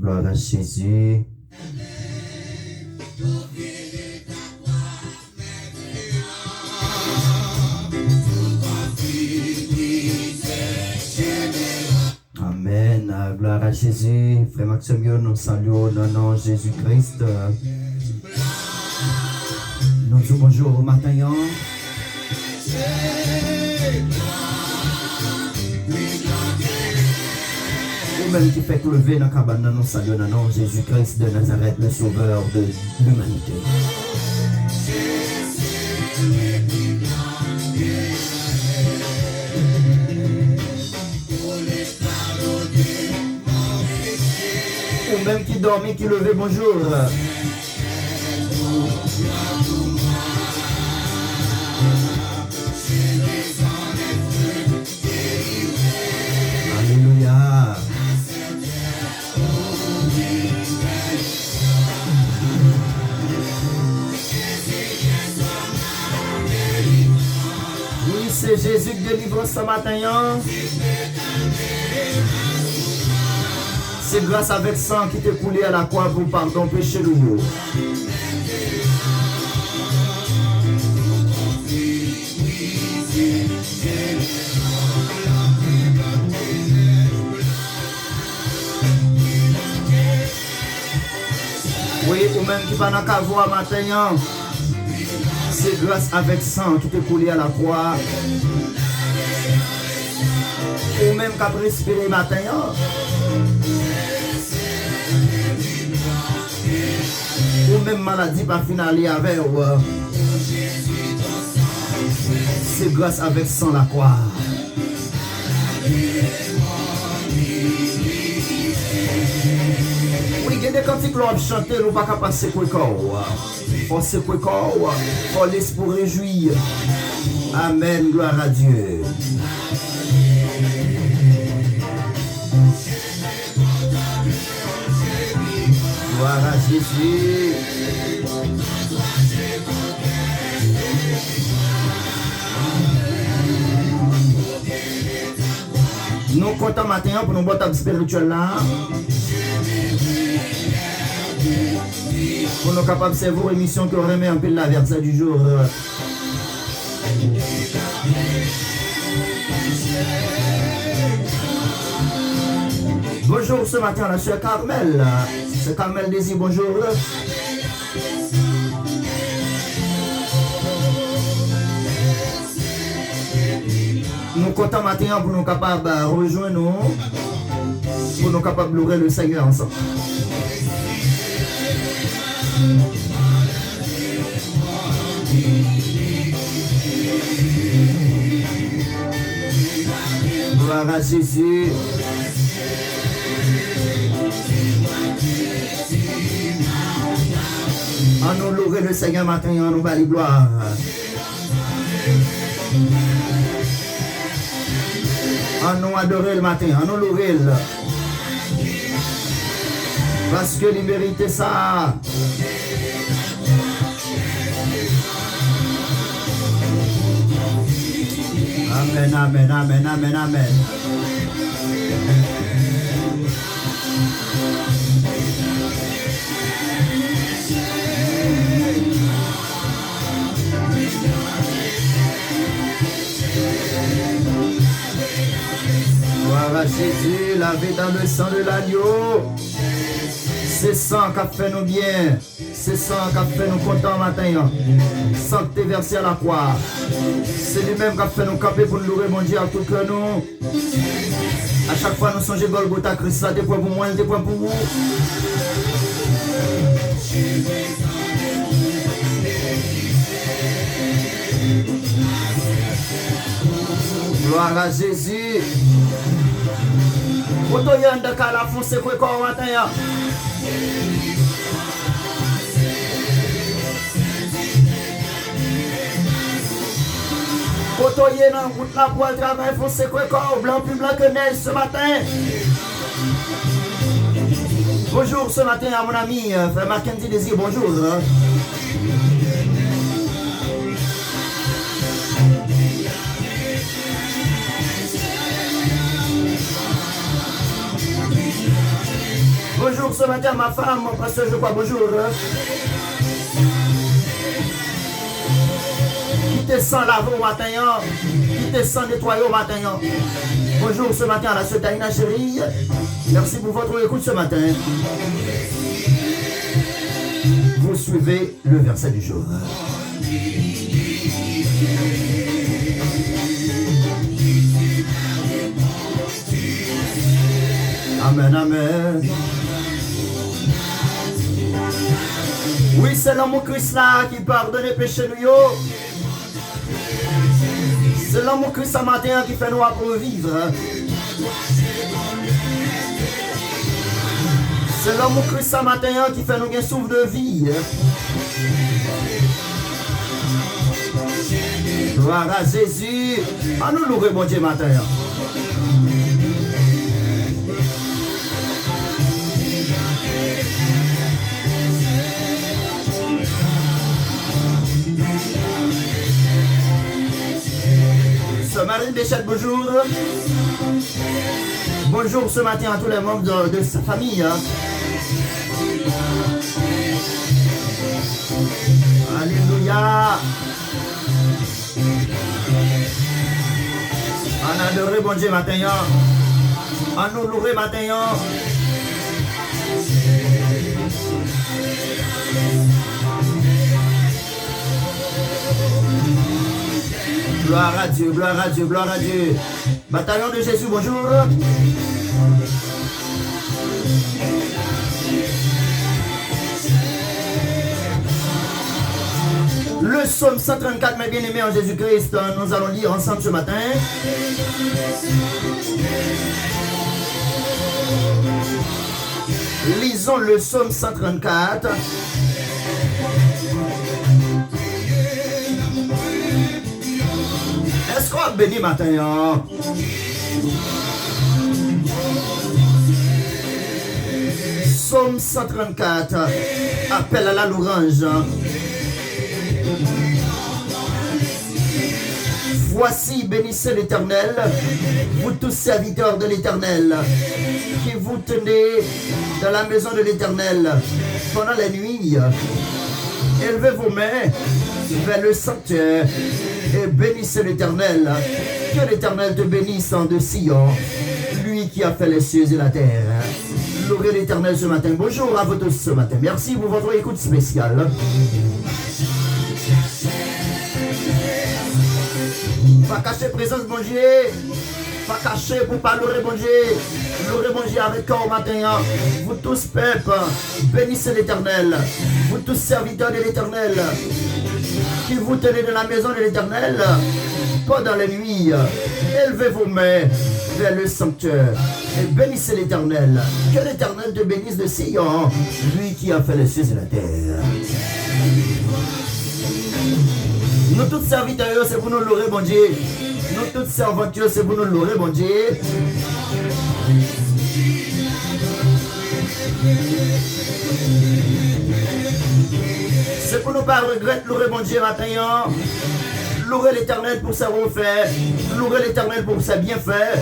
Gloire à Jésus. Amen. Gloire à Jésus. Frère Maxime, nous saluons au nom de Jésus-Christ. Nous disons bonjour au matin. Vous-même qui fait lever dans la cabane, nous saluons au nom de Jésus-Christ de Nazareth, le sauveur de l'humanité. Vous-même qui dormez, qui levez, bonjour. Alléluia. Oui, c'est Jésus qui délivre ce matin. C'est grâce avec sang qui t'est coulé à la croix pour pardon péché de nous. Oui, ou même qui va dans la voix matin, c'est grâce avec sang qui t'est coulé à la croix. Ou même qui a respiré matin. Ou même maladie pas finale avec c'est grâce avec sang la croix. Oui, il y a des cantiques qu'on chanter, nous pas capable passer quoi corps. Faut se quoi corps, faut l'esprit réjouir. Amen, gloire à Dieu. Gloire à Jésus. Nous comptons matin pour nous boire spirituel là. Pour nous capables de servir l'émission qui remet un peu la verset du jour. Bonjour ce matin, la sœur Carmel. C'est Carmel Désir, bonjour. Nous comptons matin pour nous capables de rejoindre nous, pour nous capables de louer le Seigneur ensemble. Gloire à Jésus. En nous louer le Seigneur matin, en nous bali gloire. En nous adorer le matin, en nous louer. Parce que il mérite ça. Amen, amen, amen, amen, amen. Gloire à Jésus, lavé dans le sang de l'agneau. C'est sang qui a fait nous bien. C'est sang qui a fait nous contents matin. Sang qui est versé à la croix. C'est lui-même qui a fait nous camper pour nous louer mon Dieu à tout que nous. À chaque fois nous songeons Golgotha, Christ, ça t'es point pour moi, t'es point pour vous. Gloire à Jésus. Koto yanda kala fonce kwe kwa matin. Koto yena route la pour le travail fonce kwe kwa blanc plus blanc que neige ce matin. Bonjour ce matin à mon ami frère Mackenzie Désir, bonjour. Bonjour Bonjour ce matin ma femme, parce que je crois bonjour. Qui te sent laver au matin, qui te sent nettoyer au matin. Bonjour ce matin à la sœur Taïna chérie. Merci pour votre écoute ce matin. Vous suivez le verset du jour. Amen, amen. Oui, c'est l'amour Christ là qui pardonne les péchés nous. C'est l'amour Christ ce matin qui fait nous pour vivre. C'est l'amour Christ ce matin qui fait nous bien souffle de vie. Gloire à Jésus. À nous louer bon Dieu matin. Marine Béchette, bonjour. Bonjour ce matin à tous les membres de sa famille. Alléluia. On adore bon Dieu matin. On nous louer matin. Gloire à Dieu, gloire à Dieu, gloire à Dieu. Bataillon de Jésus, bonjour. Le psaume 134, mes bien-aimés en Jésus-Christ, nous allons lire ensemble ce matin. Lisons le psaume 134. Est-ce qu'on a béni matin? Psaume 134. Appel à la louange. Voici, bénissez l'Éternel, vous tous serviteurs de l'Éternel, qui vous tenez dans la maison de l'Éternel pendant la nuit. Élevez vos mains vers le sanctuaire et bénissez l'Éternel. Que l'Éternel te bénisse en de Sion, lui qui a fait les cieux et la terre. Louez l'Éternel ce matin. Bonjour à vous tous ce matin. Merci pour votre écoute spéciale. Pas cacher présence bon Dieu. Pas cacher pour pas louer bon Dieu. Louer bon Dieu avec corps matin. Vous tous peuple, bénissez l'Éternel. Vous tous serviteurs de l'Éternel, qui vous tenez de la maison de l'Éternel pendant la nuit, élevez vos mains vers le sanctuaire et bénissez l'Éternel. Que l'Éternel te bénisse de Sion, lui qui a fait les cieux et la terre. Nous tous serviteurs, c'est pour nous louer bon Dieu. Nous toutes servantes, c'est pour nous louer bon Dieu. C'est pour nous pas regretter louer mon Dieu matin. Louer l'Éternel pour sa fait. Louer l'Éternel pour sa bienfaits.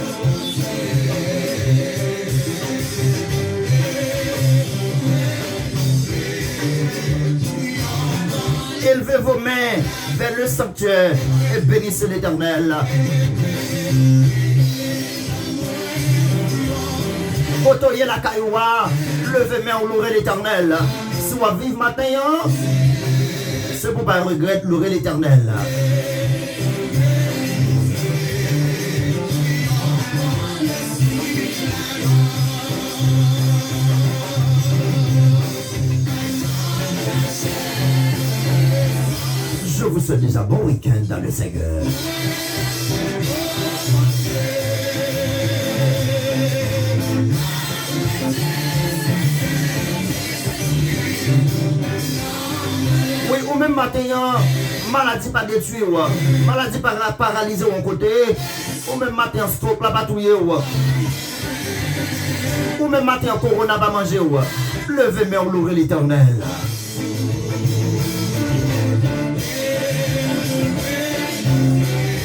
Élevez vos mains vers le sanctuaire et bénissez l'Éternel. Otoyez la cailloua, levez main ou louer l'Éternel. Soit vive matin, c'est pour pas regretter louer l'Éternel. Je vous souhaite déjà bon week-end dans le Seigneur. Oui, ou même matin, maladie pas détruite, maladie pas paralysée de côté, ou même matin, stroke là pas touillé, ou même matin, corona pas manger, levez mais on louer l'Éternel.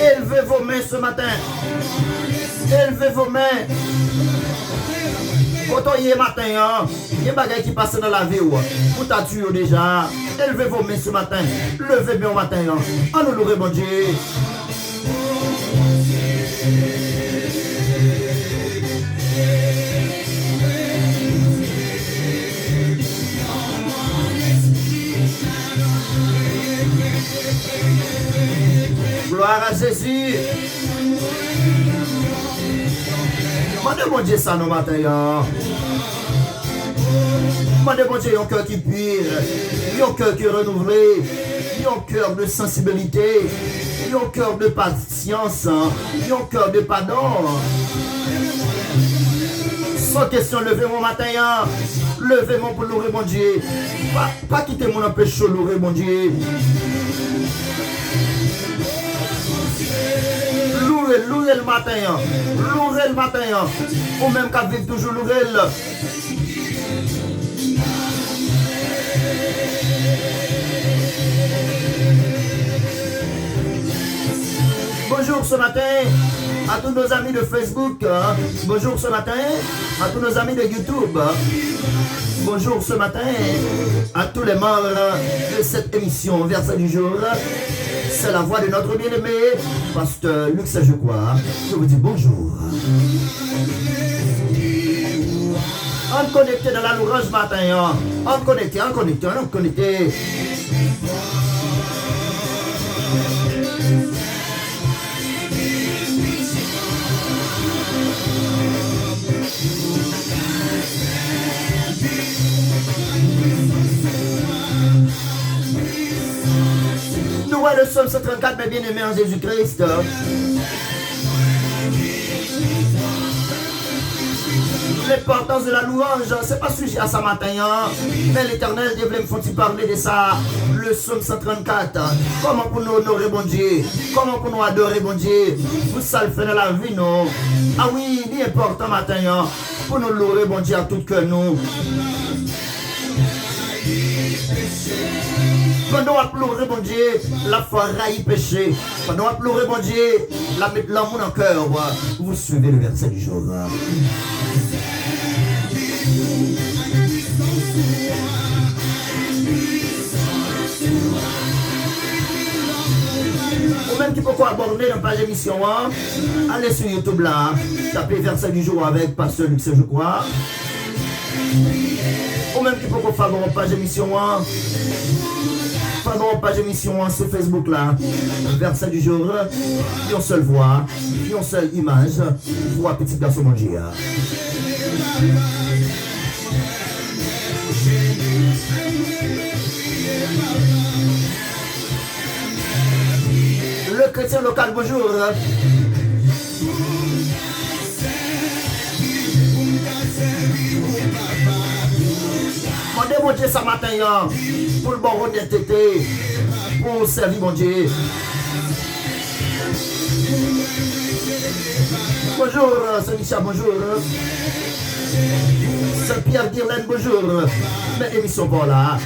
Élevez vos mains ce matin. Élevez vos mains. Quand on y est matin, il y a des bagages qui passent dans la vie. Pour t'attuer déjà. Élevez vos mains ce matin. Levez bien au matin. On nous louer, bon Dieu. Gloire à Jésus. Demandez mon Dieu ça nos matins. Demandez mon Dieu un cœur qui pire, un cœur qui est renouvelé, un cœur de sensibilité, un cœur de patience, un cœur de pardon. Sans question, levez mon matin. Levez mon pour louer mon Dieu. Pas quitter mon empêche de louer mon Dieu. Louer le matin, louer le matin, ou même qu'à vivre toujours louer. Bonjour ce matin à tous nos amis de Facebook. Bonjour ce matin à tous nos amis de YouTube. Bonjour ce matin à tous les membres de cette émission Verset du jour. C'est la voix de notre bien-aimé, Pasteur Luc Saint-Jean. Je vous dis bonjour. On connecté dans la louange matin. On connecté. Nous voyons le psaume 134, mes bien-aimés en Jésus-Christ. L'importance de la louange, c'est pas sujet à ça matin, mais l'Éternel Dieu me faut-il parler de ça. Le psaume 134, comment pour nous honorer bon Dieu, comment pour nous adorer bon Dieu, vous ça le fait dans la vie, non? Ah oui, il est important matin, pour nous louer bon Dieu à tout cœur, nous. Quand on va pleurer, bon Dieu, la foi raille péché. Quand on va pleurer, bon Dieu, la mettre l'amour dans le cœur. Vous suivez le verset du jour. Ou même qui peut aborder dans la page émission, allez sur YouTube là, tapez verset du jour avec Pasteur Luc Saint-Jean. Ou même qui peut faire dans la page émission, pardon, page émission sur Facebook là, verset du jour, une seule voix, une seule image, voix petit garçon manger. Le chrétien local, bonjour. Demandez mon Dieu ce matin pour le bon honnêteté, pour servir mon Dieu. Bonjour, c'est Micha, bonjour. C'est Pierre Dirlaine, bonjour. Mais émission pour là.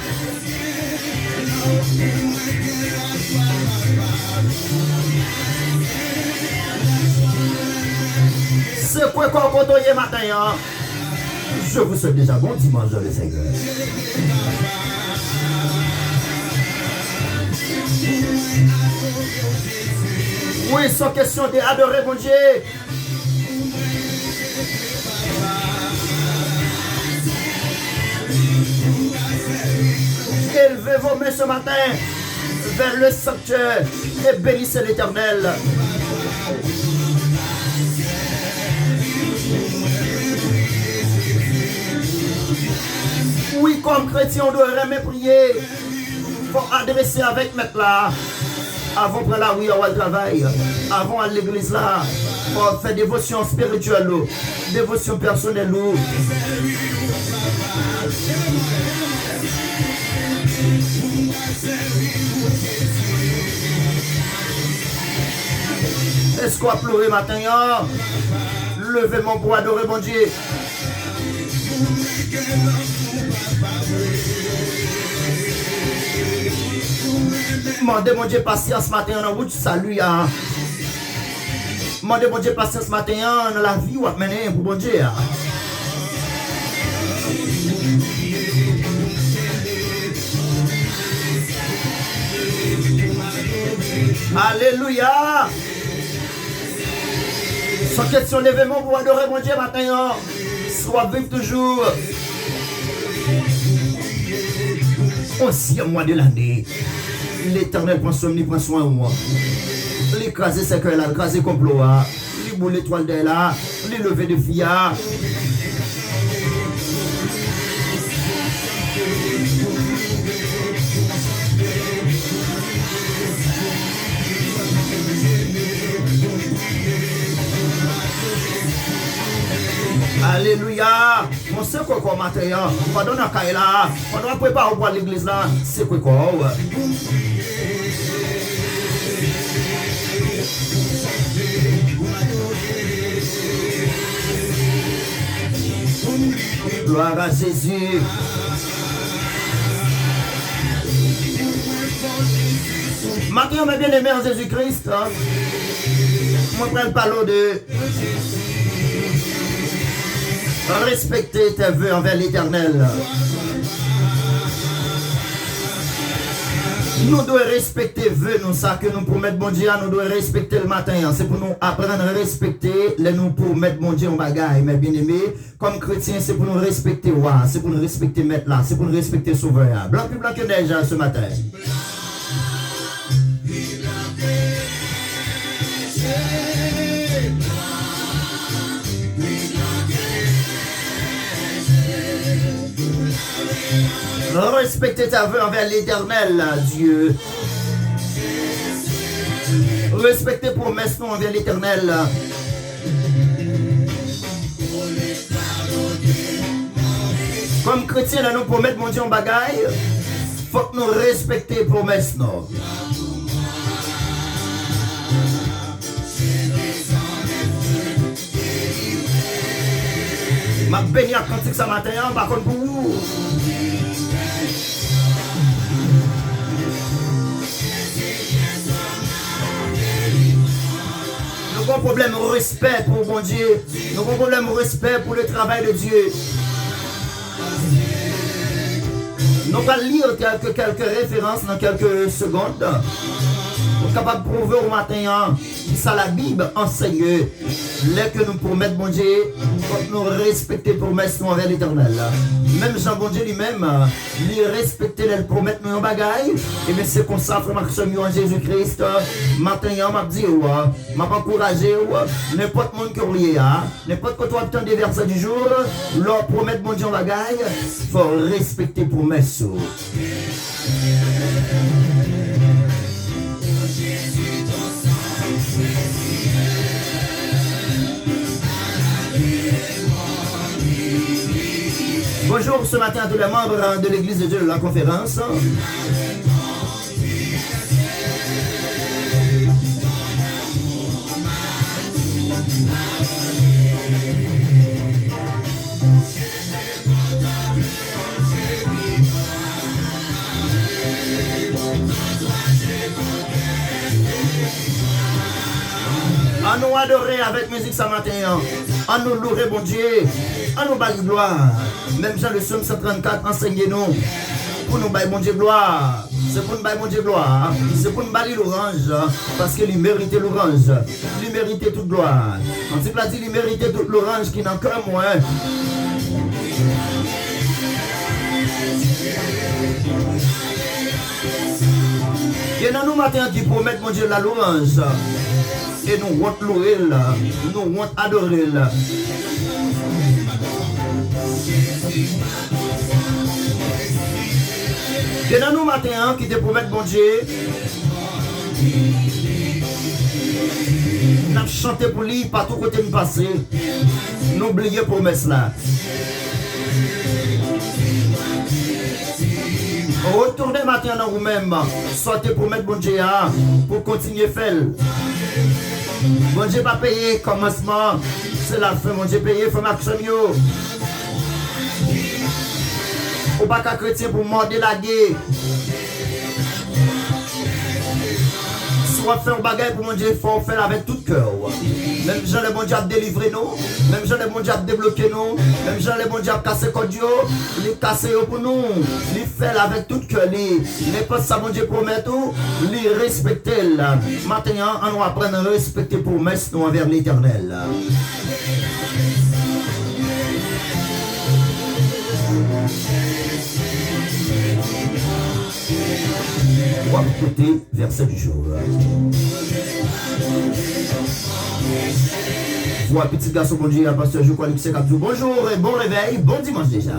C'est quoi qu'on compte hier matin, Je vous souhaite déjà bon dimanche le Seigneur. Oui, sans question d'adorer mon Dieu. Élevez vos mains ce matin vers le sanctuaire et bénissez l'Éternel. Oui, comme chrétien, on doit vraiment prier. Il faut adresser avec maître là. Avant de la oui, on va travail. Avant à l'église là. On fait dévotion spirituelle. Dévotion personnelle. Est-ce qu'on va pleurer matin? Levez mon pour adorer mon Dieu. Demandez mon Dieu patience ce matin dans route salut. Demandez mon Dieu patience ce matin dans la vie ou à mener pour mon Dieu. Alléluia. Sans question d'événement pour adorer mon Dieu maintenant. Sois vive toujours. 11e mois de l'année. L'Éternel prend soin de moi. L'écraser c'est que là, l'écraser complot. Les boules l'étoile de là. Les lever de fia. Alléluia. On sait quoi matin. Pendant la caille là. Pendant la préparer pour l'église là. C'est quoi. Gloire à Jésus. Maintenant, mes bien-aimés en Jésus-Christ, moi, je parle de respecter tes vœux envers l'Éternel. Nous devons respecter vœux, nous ça que nous pour mettre bon Dieu, nous devons respecter le matin. C'est pour nous apprendre à respecter les nous pour mettre bon Dieu en bagaille. Mais bien aimé, comme chrétien, c'est pour nous respecter roi, c'est pour nous respecter maître là, c'est pour nous respecter sauveur. Blanc plus blanc que neige ce matin. Respectez ta vœu envers l'Éternel, Dieu. Respectez promesses envers l'Éternel. Comme chrétiens, là, nous promettons mon Dieu en bagaille. Faut que nous respecter promesses. Ma béni à cantique ce matin, par contre pour vous. Nous avons un problème de respect pour mon Dieu. Nous avons un problème de respect pour le travail de Dieu. Nous allons lire quelques références dans quelques secondes. Nous sommes capables de prouver au matin qui ça la Bible enseigne. Les que nous promettons, bon Dieu, nous respecter les promesses envers l'Éternel. Même Jean bon Dieu lui-même, lui respecter les promesses nous en bagaille. Et bien c'est comme ça, frère Maxime, en Jésus-Christ. Matin, m'a dit, m'a encouragé, n'importe monde qui est n'importe quoi tu as des versets du jour, leur promettre bon Dieu en bagaille, il faut respecter les promesses. Bonjour ce matin à tous les membres de l'Église de Dieu de la conférence. À nous adorer avec musique ce matin, à nous louer bon Dieu, à nous bailler gloire. Même Jean le psaume 134 enseignez-nous pour nous bailler bon Dieu gloire. C'est pour nous bailler bon Dieu gloire. C'est pour nous bailler l'orange parce qu'il méritait l'orange. Il méritait toute gloire. Quand il a dit il méritait toute l'orange qui n'a qu'un moins. Il y en a nous matin qui promettent mon Dieu la louange. Et nous voulons louer, nous voulons adorer. Il y en a nous matin qui te promettent bon Dieu. Nous avons chanté pour lui partout côté nous passer. N'oubliez promesse là. Retournez maintenant dans vous-même. Sortez pour mettre bon Dieu pour continuer à faire. Bon Dieu pas payé commencement. C'est la fin. Bon Dieu payé. Il faut marcher mieux. Ou pas qu'un chrétien pour morder la guerre. Soit faire un bagage pour mon Dieu, il faut faire avec tout cœur. Même Jean le bon Dieu a délivré nous. Même Jean le bon Dieu a débloqué nous. Même Jean le bon Dieu a cassé code Dieu. Il cassé pour nous. Il fait avec tout cœur. Il n'est pas ça bon Dieu promet tout. Il respecte. Maintenant, on va apprendre à respecter promesses nous envers l'Éternel. On va écouter verset du jour. Voilà, petit garçon, bon Dieu, pasteur, je crois que c'est comme bonjour et bon réveil, bon dimanche déjà.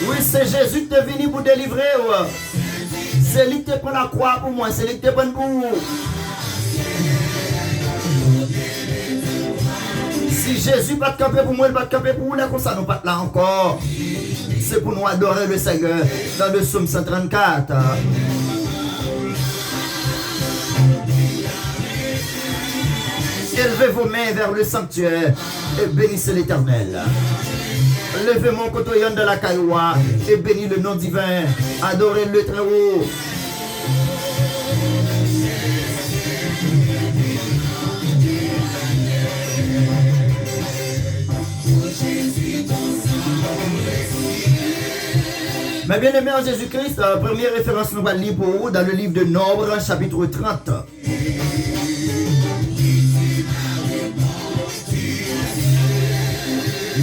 Oui, c'est Jésus qui est venu pour délivrer. C'est lui qui prend la croix pour moi, c'est lui qui prend pour vous. Si Jésus va te camper pour moi, il va te camper pour vous, là, comme ça, nous pas là encore. C'est pour nous adorer le Seigneur dans le psaume 134. Élevez vos mains vers le sanctuaire et bénissez l'Éternel. Levez mon cotoyon de la cailloua et bénis le nom divin. Adorez le très haut. Mais bien aimé en Jésus-Christ, première référence nous va lire pour vous dans le livre de Nombre, chapitre 30.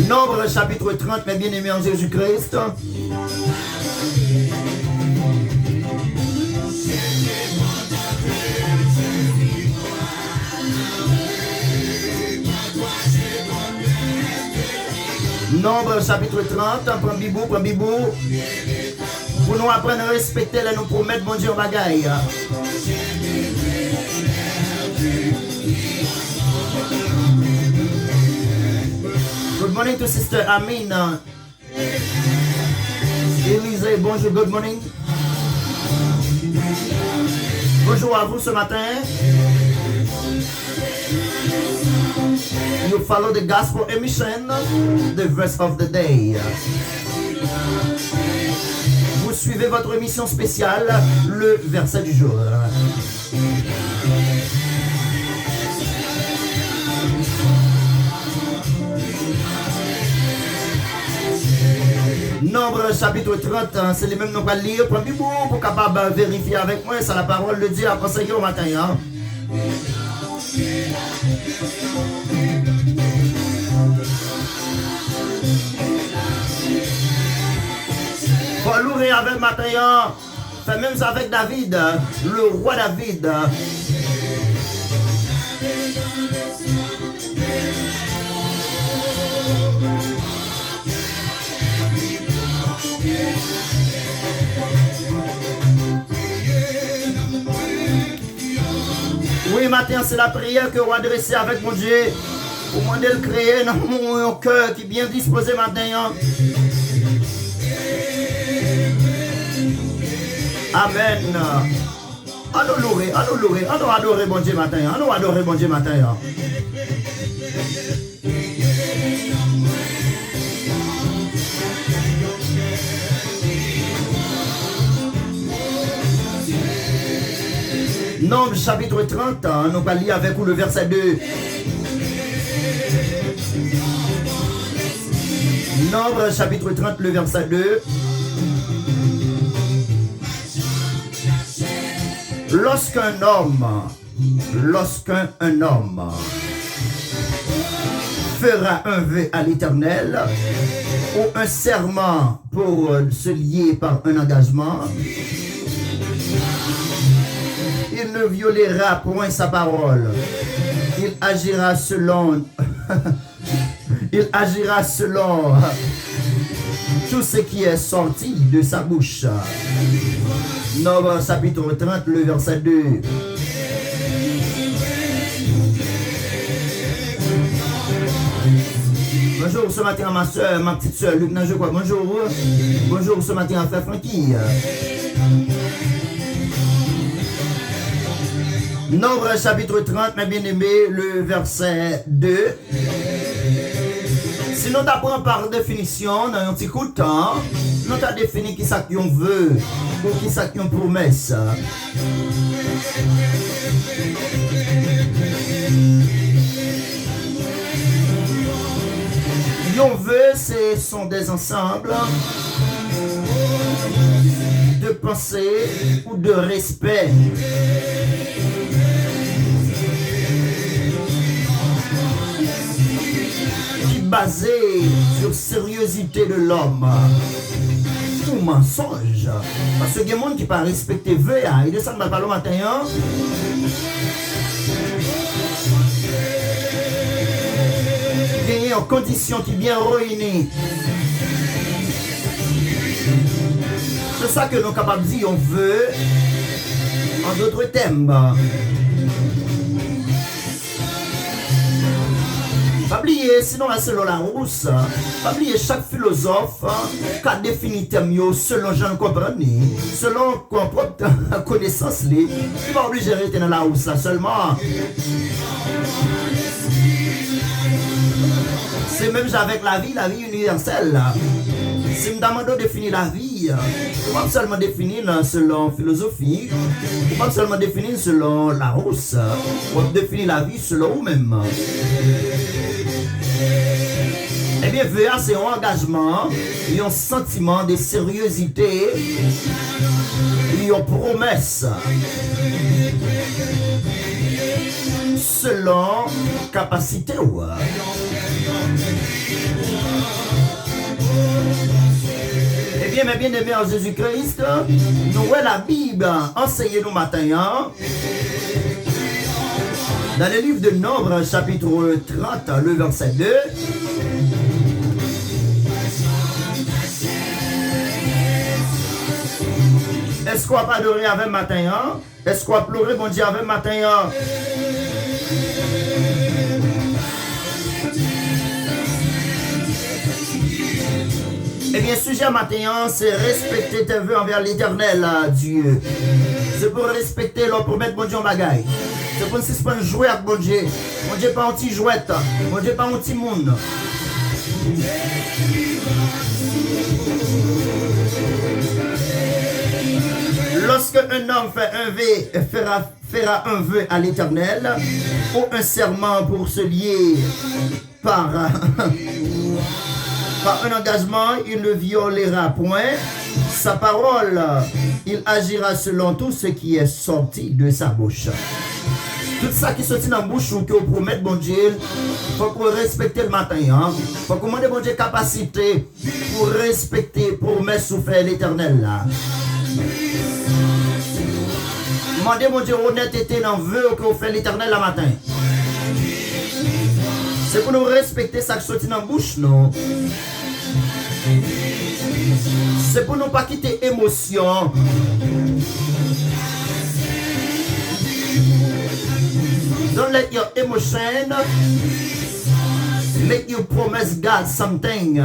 Nombre, chapitre 30, mes bien aimés en Jésus-Christ. Nombre chapitre 30, prends bibou. Pour nous apprendre à respecter et nous promettre bon Dieu en bagaille. Good morning to Sister Amina. Élisée, bonjour, good morning. Bonjour à vous ce matin. You follow the gospel emission, the verse of the day. Vous suivez votre émission spéciale, le verset du jour. Nombre chapitre 30, c'est les mêmes noms qu'on va lire. Prenez pour capable vérifier avec moi, c'est la parole de Dieu à conseiller au matin. Hein? Pour louer avec matin, fait même ça avec David, le roi David. Oui, matin, c'est la prière que vous adressez avec mon Dieu. Pour demander de créer dans mon cœur qui est bien disposé matin. Amen. Allons louer, allons adorer bon Dieu matin. Allons adorer bon Dieu matin. Nombre chapitre 30, nous allons lire avec vous le verset 2. Nombre chapitre 30, le verset 2. Lorsqu'un homme fera un vœu à l'Éternel ou un serment pour se lier par un engagement, il ne violera point sa parole. Il agira selon tout ce qui est sorti de sa bouche. Nombre chapitre 30, le verset 2. Bonjour ce matin à ma soeur, ma petite soeur Luc Najoua. Bonjour. Bonjour ce matin à frère Francky. Nombre chapitre 30, mes bien-aimés, le verset 2. Si nous t'apprenons par définition, dans un petit coup de temps, nous t'avons défini qui ça qu'on veut ou qui ça qu'on promesse. Yon veut, ce sont des ensembles de pensée ou de respect. Qui basé sur sérieuxité de l'homme ou mensonge. Parce que il y a des gens qui ne pas respecter vœux, il descend dans le matin. En condition qui bien ruinée. C'est ça que nous sommes capables de dire, on veut, en d'autres thèmes. Pas oublier, sinon la selon la rousse, pas oublier chaque philosophe qui a défini thème selon Jean comprenez, selon propre connaissance, il va obliger de rester dans la rousse seulement. C'est même avec la vie universelle. Si je me demande de définir la vie, je ne peux pas seulement définir selon la philosophie, je ne peux pas seulement définir selon la rousse, je peux définir la vie selon vous-même. Eh bien, VA, c'est un engagement, un sentiment de sérieuxité, une promesse. Selon capacité. Eh bien, mes bien-aimés en Jésus-Christ, nous voyons la Bible enseignée nous matin. Dans le livre de Nombre, chapitre 30, le verset 2. Est-ce qu'on va pas adorer avec matin? Est-ce qu'on va pleurer, bon Dieu, avec matin? Eh bien, sujet matin, c'est respecter tes vœux envers l'Éternel, Dieu. C'est pour respecter l'homme, pour mettre bon Dieu en bagaille. C'est pour ne pas jouer avec bon Dieu. Bon Dieu pas un petit jouette. Bon Dieu pas un petit monde. Lorsque un homme fait un vœu, fera un vœu à l'Éternel, ou un serment pour se lier par un engagement, il ne violera point sa parole. Il agira selon tout ce qui est sorti de sa bouche. Tout ça qui sortit dans la bouche ou que vous promettez, bon Dieu, il faut qu'on respecte le matin. Il faut qu'on demande, bon Dieu, capacité pour respecter, promesse ou faire l'Éternel là. Demandez, mon Dieu, honnêteté dans le vœu que vous faites l'Éternel le matin. C'est pour nous respecter ça qui sortit dans la bouche, non? C'est pour ne pas quitter émotion. Don't let your emotion make you promise God something.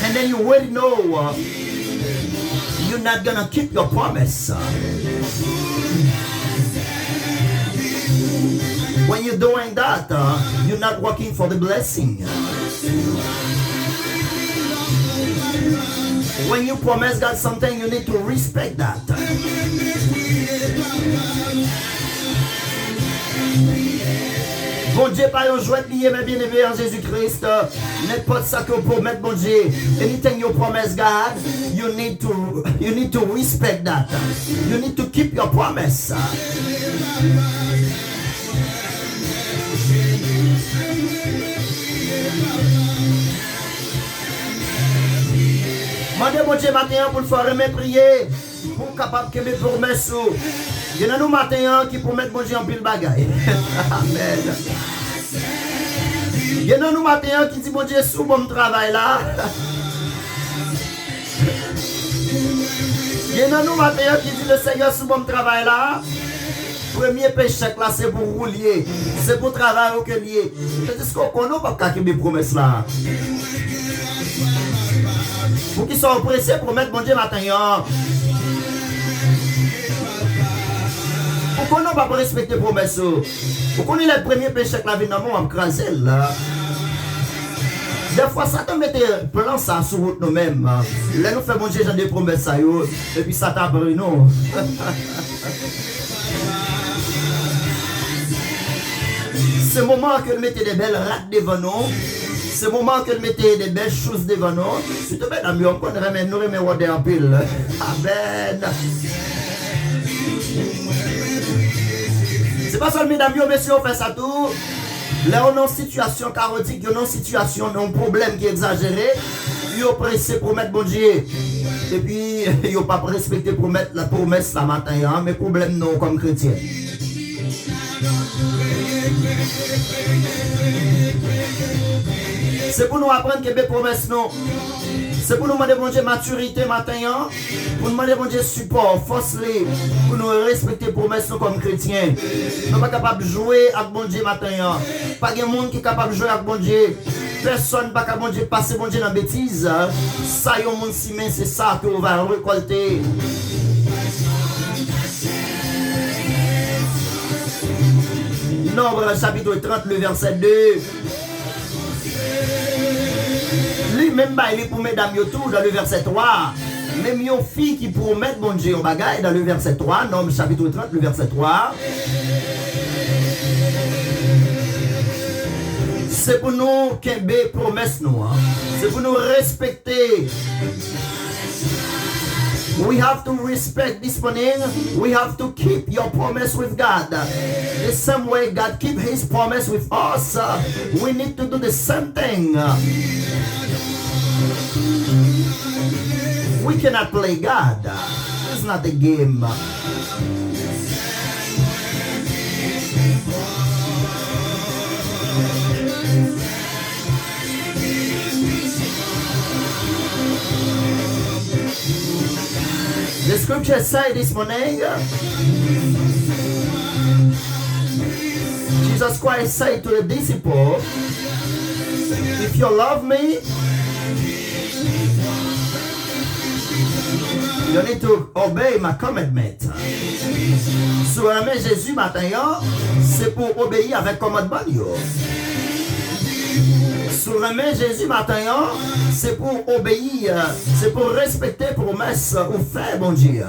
And then you already know you're not gonna keep your promise. When you're doing that, you're not working for the blessing. When you promise God something, you need to respect that. Bon Dieu, pas un jouet lié, mais bien aimé en Jésus-Christ. N'importe ça que vous promettez, bon Dieu. Anything you promise God, you need to respect that. You need to keep your promise. Demandez mon Dieu matin pour le faire mes prier, pour capable que mes promesses. Il y en a nous matin qui promettent mon Dieu en pile bagaille. Amen. Il y en a nous matin qui dit mon Dieu sous bon travail là. Il y en a nous matin qui dit le Seigneur sous bon travail là. Premier péché là c'est pour rouler, c'est pour travailler au que lié. C'est ce qu'on connaît pas qu'à mes promesses là. Pour qui sont pressés pour mettre bon Dieu matin. Pourquoi on n'a pas respecté les promesses? Pourquoi on est le premier péché que la vie n'a pas crasé là? Des fois, Satan met plan ça sur route nous-mêmes. Là, nous faisons bon Dieu, j'ai des promesses à eux. Et puis Satan brûle nous. C'est le moment que nous mettons des belles rates devant nous. C'est le moment que nous mettons des belles choses devant nous. S'il te plaît, nous remettons en pile. Amen. C'est pas seulement, mesdames, messieurs, on fait ça tout. Là, on est en situation chaotique, on est en situation, on a un problème qui est exagéré. Ils sont pressés pour mettre bon Dieu. Et puis, ils n'ont pas respecté pour mettre la promesse la matin, hein, mais problème non comme chrétien. C'est pour nous apprendre que les promesses non. C'est pour nous demander bon Dieu maturité matin, hein? Pour nous demander bon Dieu support, force les, pour nous respecter les promesses comme chrétiens. Nous ne sommes pas capables de jouer avec bon Dieu matin, hein? Pas de monde qui est capable de jouer avec bon Dieu. Personne n'est pas capable de passer bon Dieu dans la bêtise. Ça y est, mon ciment, c'est ça que on va récolter. Nombre chapitre 30, le verset 2. Lui-même, il est pour mesdames tout dans le verset 3. Même une fille qui promet bon Dieu en bagaille dans le verset 3. Nombre chapitre 30, le verset 3. C'est pour nous qu'un promesse nous. Hein? C'est pour nous respecter. We have to respect this morning. We have to keep your promise with God. The same way God keep his promise with us, we need to do the same thing. We cannot play God. It's not a game. The scripture says this morning, Jesus Christ said to the disciples, if you love me, you need to obey my commandment. Sur la main Jésus matin, c'est pour obéir avec commandement. Sur la main Jésus matin, c'est pour obéir, c'est pour respecter promesse ou faire bon Dieu.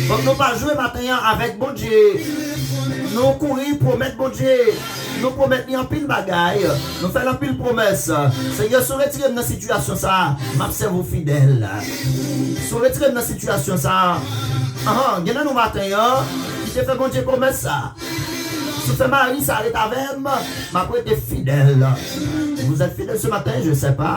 Donc nous ne pas jouer matin avec bon Dieu. Nous courir pour mettre bon Dieu. Nous promettons en pile bagaille. Nous faisons en pile promesse. Seigneur, si vous retirez dans la situation ça, m'observe vous fidèle. Si vous retirez dans la situation ça, il y a nous matin, qui te fait bon Dieu promesse ça. Si vous faites mari, ça arrête avec moi, ma être fidèle. Vous êtes fidèle ce matin, je ne sais pas.